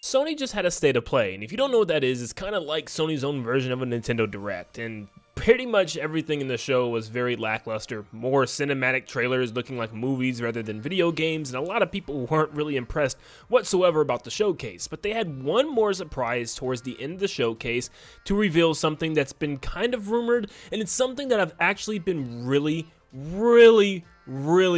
Sony just had a state of play, and if you don't know what that is, it's kind of like Sony's own version of a Nintendo Direct, and pretty much everything in the show was very lackluster. More cinematic trailers looking like movies rather than video games, and a lot of people weren't really impressed whatsoever about the showcase. But they had one more surprise towards the end of the showcase to reveal something that's been kind of rumored, and it's something that I've actually been really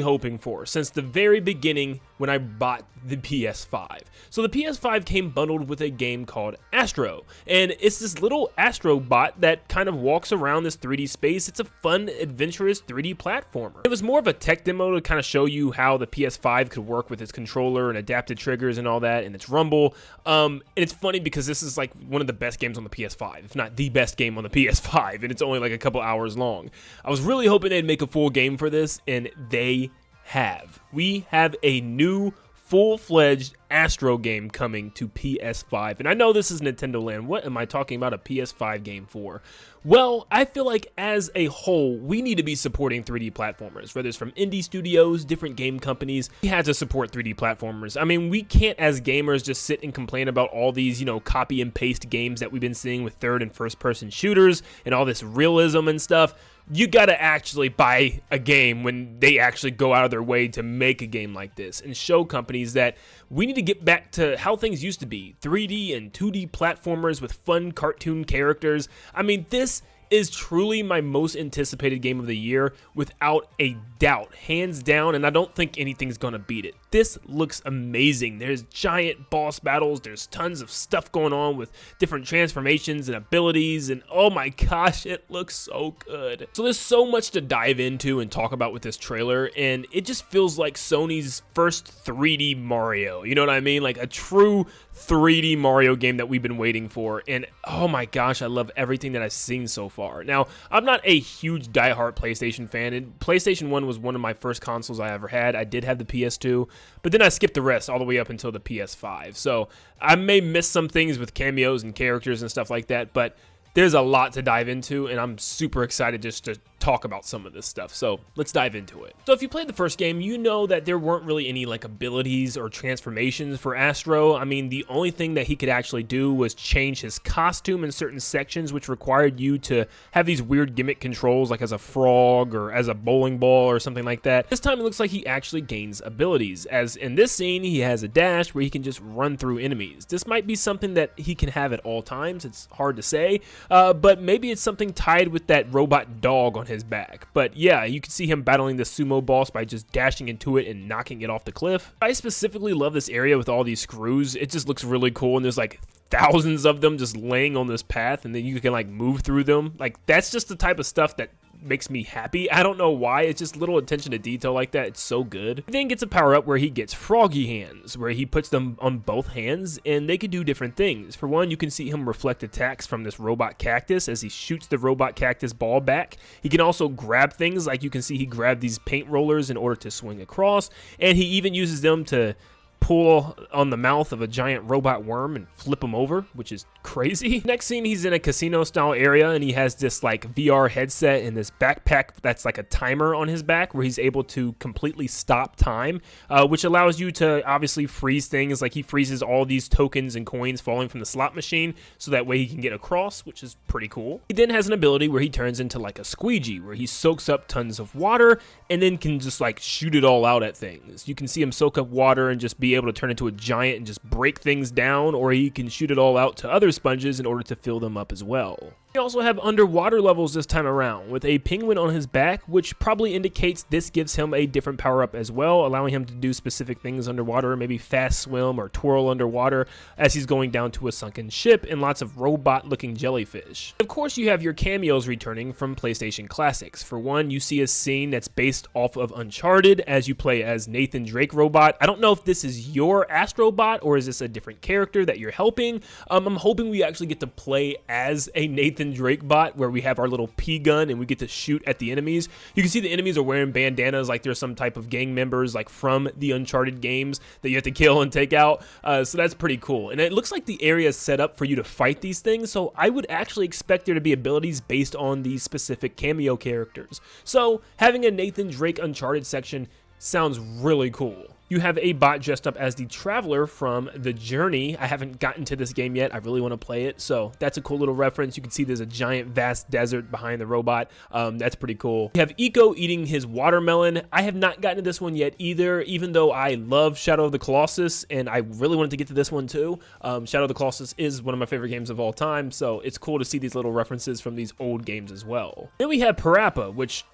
hoping for since the very beginning when I bought the PS5. So the PS5 came bundled with a game called Astro, and it's this little Astro bot that kind of walks around this 3D space. It's a fun, adventurous 3D platformer. It was more of a tech demo to kind of show you how the PS5 could work with its controller and adapted triggers and all that, and its rumble. And it's funny because this is like one of the best games on the PS5, if not the best game on the PS5, and it's only like a couple hours long. I was really hoping they'd make a full game for this, and they have. We have a new full-fledged Astro game coming to PS5. And I know this is Nintendo Land. What am I talking about a PS5 game for? Well, I feel like as a whole, we need to be supporting 3D platformers, whether it's from indie studios, different game companies. We had to support 3D platformers. I mean, we can't as gamers just sit and complain about all these, copy and paste games that we've been seeing with third and first person shooters and all this realism and stuff. You gotta actually buy a game when they actually go out of their way to make a game like this and show companies that we need to get back to how things used to be. 3D and 2D platformers with fun cartoon characters. I mean, this is truly my most anticipated game of the year without a doubt, hands down, and I don't think anything's gonna beat it. This looks amazing. There's giant boss battles, there's tons of stuff going on with different transformations and abilities, and oh my gosh, it looks so good. So there's so much to dive into and talk about with this trailer, and it just feels like Sony's first 3D Mario, you know what I mean? Like a true 3D Mario game that we've been waiting for, and oh my gosh, I love everything that I've seen so far. Now, I'm not a huge diehard PlayStation fan, and PlayStation 1 was one of my first consoles I ever had. I did have the PS2, but then I skipped the rest all the way up until the PS5. So I may miss some things with cameos and characters and stuff like that, but there's a lot to dive into, and I'm super excited just to talk about some of this stuff. So let's dive into it. So if you played the first game, you know that there weren't really any like abilities or transformations for Astro. I mean, the only thing that he could actually do was change his costume in certain sections, which required you to have these weird gimmick controls like as a frog or as a bowling ball or something like that. This time it looks like he actually gains abilities, as in this scene he has a dash where he can just run through enemies. This might be something that he can have at all times. It's hard to say, but maybe it's something tied with that robot dog on his back. But yeah, you can see him battling the sumo boss by just dashing into it and knocking it off the cliff. I specifically love this area with all these screws. It just looks really cool, and there's like thousands of them just laying on this path, and then you can like move through them. Like, that's just the type of stuff that makes me happy. I don't know why. It's just little attention to detail like that. It's so good. He then gets a power up where he gets froggy hands, where he puts them on both hands, and they can do different things. For one, you can see him reflect attacks from this robot cactus as he shoots the robot cactus ball back. He can also grab things, like you can see he grabbed these paint rollers in order to swing across, and he even uses them to pull on the mouth of a giant robot worm and flip him over, which is crazy. Next scene, he's in a casino style area, and he has this like VR headset and this backpack that's like a timer on his back where he's able to completely stop time, which allows you to obviously freeze things. Like, he freezes all these tokens and coins falling from the slot machine so that way he can get across, which is pretty cool. He then has an ability where he turns into like a squeegee, where he soaks up tons of water and then can just like shoot it all out at things. You can see him soak up water and just be able to turn into a giant and just break things down, or he can shoot it all out to other sponges in order to fill them up as well. We also have underwater levels this time around with a penguin on his back, which probably indicates this gives him a different power up as well, allowing him to do specific things underwater, maybe fast swim or twirl underwater as he's going down to a sunken ship, and lots of robot looking jellyfish. Of course, you have your cameos returning from PlayStation Classics. For one, you see a scene that's based off of Uncharted as you play as Nathan Drake robot. I don't know if this is your Astrobot or is this a different character that you're helping. I'm hoping we actually get to play as a Nathan Drake bot where we have our little P gun and we get to shoot at the enemies. You can see the enemies are wearing bandanas like they're some type of gang members like from the Uncharted games that you have to kill and take out. So that's pretty cool. And it looks like the area is set up for you to fight these things, so I would actually expect there to be abilities based on these specific cameo characters. So having a Nathan Drake Uncharted section sounds really cool. you have a bot dressed up as the Traveler from The Journey. I haven't gotten to this game yet. I really want to play it, so that's a cool little reference. You can see there's a giant, vast desert behind the robot. That's pretty cool. You have Eco eating his watermelon. I have not gotten to this one yet either, even though I love Shadow of the Colossus, and I really wanted to get to this one too. Shadow of the Colossus is one of my favorite games of all time, so it's cool to see these little references from these old games as well. Then we have Parappa, which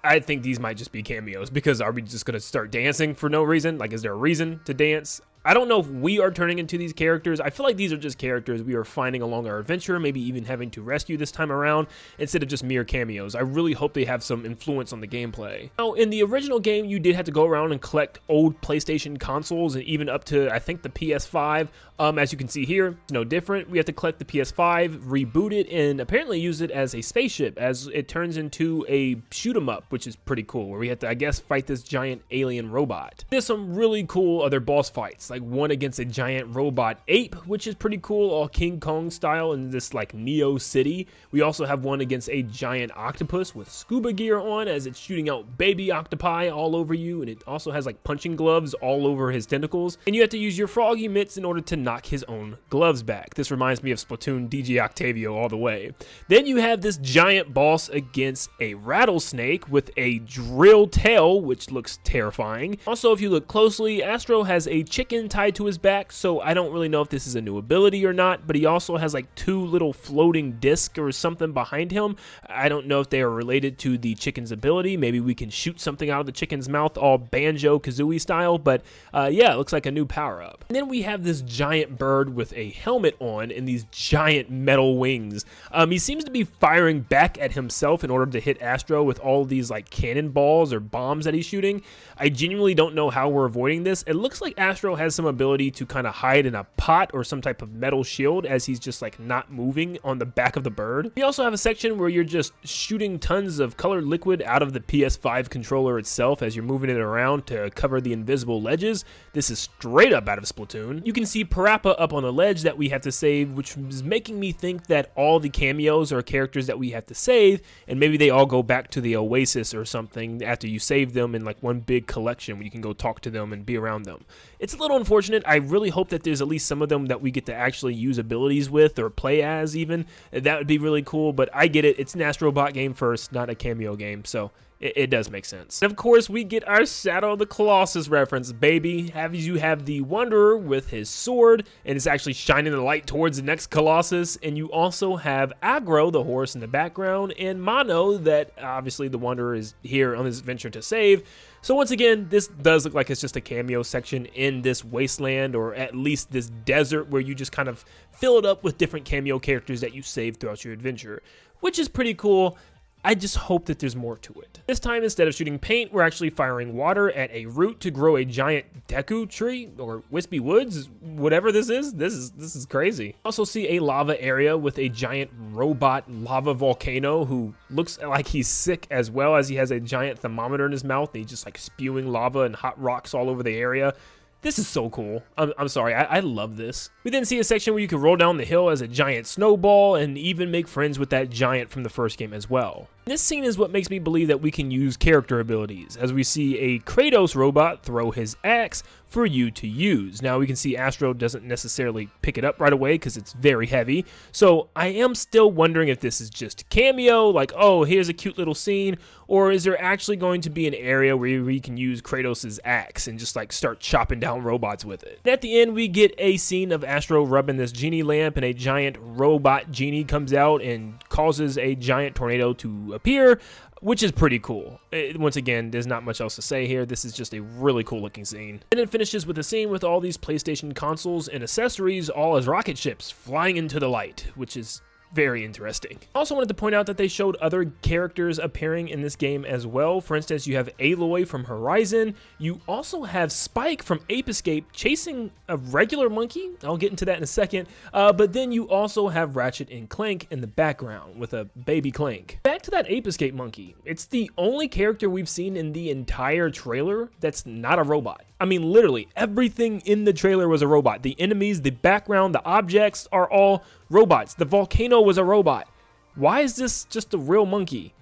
I think these might just be cameos, because are we just going to start dancing for no reason? Like, is there a reason to dance? I don't know if we are turning into these characters. I feel like these are just characters we are finding along our adventure, maybe even having to rescue this time around, instead of just mere cameos. I really hope they have some influence on the gameplay. Now, in the original game, you did have to go around and collect old PlayStation consoles, and even up to, I think, the PS5. As you can see here, it's no different. We have to collect the PS5, reboot it, and apparently use it as a spaceship, as it turns into a shoot-'em-up, which is pretty cool, where we have to, I guess, fight this giant alien robot. There's some really cool other boss fights, like one against a giant robot ape, which is pretty cool, all King Kong style in this like Neo City. We also have one against a giant octopus with scuba gear on, as it's shooting out baby octopi all over you, and it also has like punching gloves all over his tentacles, and you have to use your froggy mitts in order to knock his own gloves back. This reminds me of Splatoon DJ Octavio all the way. Then you have this giant boss against a rattlesnake with a drill tail, which looks terrifying. Also, if you look closely, Astro has a chicken tied to his back, so I don't really know if this is a new ability or not, but he also has like two little floating discs or something behind him. I don't know if they are related to the chicken's ability. Maybe we can shoot something out of the chicken's mouth, all Banjo-Kazooie style, but yeah, it looks like a new power-up. And then we have this giant bird with a helmet on and these giant metal wings. He seems to be firing back at himself in order to hit Astro with all these like cannonballs or bombs that he's shooting. I genuinely don't know how we're avoiding this. It looks like Astro has some ability to kind of hide in a pot or some type of metal shield, as he's just like not moving on the back of the bird. We also have a section where you're just shooting tons of colored liquid out of the PS5 controller itself as you're moving it around to cover the invisible ledges. This is straight up out of Splatoon. You can see Parappa up on the ledge that we have to save, which is making me think that all the cameos are characters that we have to save, and maybe they all go back to the Oasis or something after you save them in like one big collection where you can go talk to them and be around them. It's a little unfortunate. I really hope that there's at least some of them that we get to actually use abilities with or play as even. That would be really cool, but I get it. It's an Astrobot game first, not a cameo game, so it does make sense. And of course, we get our Shadow of the Colossus reference, baby. You have the Wanderer with his sword, and it's actually shining the light towards the next Colossus. And you also have Agro, the horse, in the background, and Mono, that obviously the Wanderer is here on this adventure to save. So once again, this does look like it's just a cameo section in this wasteland, or at least this desert, where you just kind of fill it up with different cameo characters that you save throughout your adventure, which is pretty cool. I just hope that there's more to it. This time, instead of shooting paint, we're actually firing water at a root to grow a giant Deku tree, or Wispy Woods, whatever this is. This is crazy. Also see a lava area with a giant robot lava volcano who looks like he's sick, as well as he has a giant thermometer in his mouth, and he's just like spewing lava and hot rocks all over the area. This is so cool. I'm sorry, I love this. We then see a section where you can roll down the hill as a giant snowball and even make friends with that giant from the first game as well. This scene is what makes me believe that we can use character abilities, as we see a Kratos robot throw his axe for you to use. Now we can see Astro doesn't necessarily pick it up right away because it's very heavy, so I am still wondering if this is just a cameo, like, oh, here's a cute little scene, or is there actually going to be an area where we can use Kratos' axe and just like start chopping down robots with it. And at the end, we get a scene of Astro rubbing this genie lamp, and a giant robot genie comes out and causes a giant tornado to appear, which is pretty cool. Once again, there's not much else to say here. This is just a really cool looking scene. And it finishes with a scene with all these PlayStation consoles and accessories, all as rocket ships flying into the light, which is very interesting. I also wanted to point out that they showed other characters appearing in this game as well. For instance, you have Aloy from Horizon. You also have Spike from Ape Escape chasing a regular monkey. I'll get into that in a second. But then you also have Ratchet and Clank in the background with a baby Clank. Back to that Ape Escape monkey. It's the only character we've seen in the entire trailer that's not a robot. I mean, literally, everything in the trailer was a robot. The enemies, the background, the objects are all robots. The volcano was a robot. Why is this just a real monkey?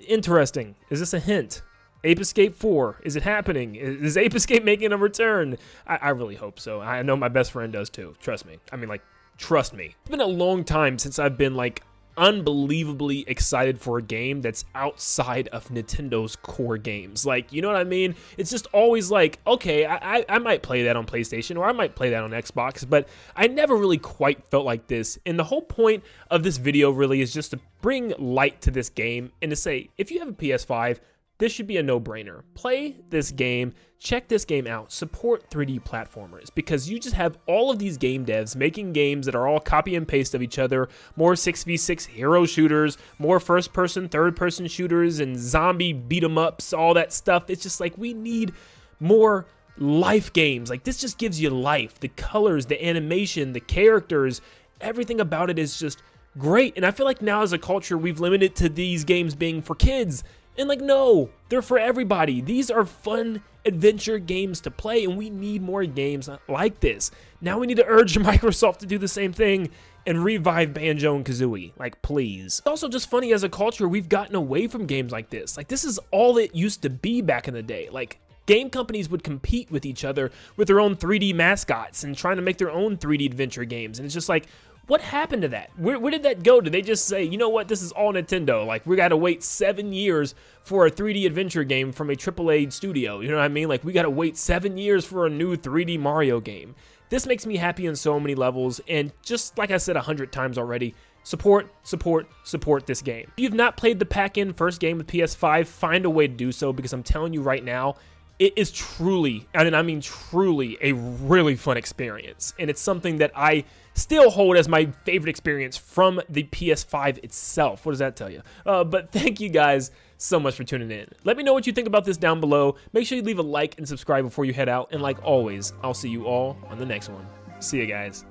Interesting. Is this a hint? Ape Escape 4, is it happening? Is Ape Escape making a return? I really hope so. I know my best friend does too. Trust me. I mean, like, trust me. It's been a long time since I've been, like, unbelievably excited for a game that's outside of Nintendo's core games. Like, you know what I mean? It's just always like, okay, I might play that on PlayStation or I might play that on Xbox, but I never really quite felt like this. And the whole point of this video really is just to bring light to this game and to say, if you have a PS5, this should be a no-brainer. Play this game, check this game out, support 3D platformers, because you just have all of these game devs making games that are all copy and paste of each other, more 6v6 hero shooters, more first-person, third-person shooters, and zombie beat-em-ups, all that stuff. It's just like, we need more life games. Like, this just gives you life. The colors, the animation, the characters, everything about it is just great. And I feel like now as a culture, we've limited to these games being for kids. And like, no, they're for everybody. These are fun adventure games to play, and we need more games like this. Now we need to urge Microsoft to do the same thing and revive Banjo and Kazooie. Like, please. It's also just funny, as a culture, we've gotten away from games like this. Like, this is all it used to be back in the day. Like, game companies would compete with each other with their own 3D mascots and trying to make their own 3D adventure games. And it's just like, what happened to that? Where did that go? Did they just say, you know what, this is all Nintendo? Like, we got to wait 7 years for a 3D adventure game from a AAA studio. You know what I mean? Like, we got to wait 7 years for a new 3D Mario game. This makes me happy on so many levels. And just like I said 100 times already, support this game. If you've not played the pack-in first game with PS5, find a way to do so, because I'm telling you right now, it is truly, and I mean truly, a really fun experience. And it's something that I still hold as my favorite experience from the PS5 itself. What does that tell you? But thank you guys so much for tuning in. Let me know what you think about this down below. Make sure you leave a like and subscribe before you head out. And like always, I'll see you all on the next one. See you guys.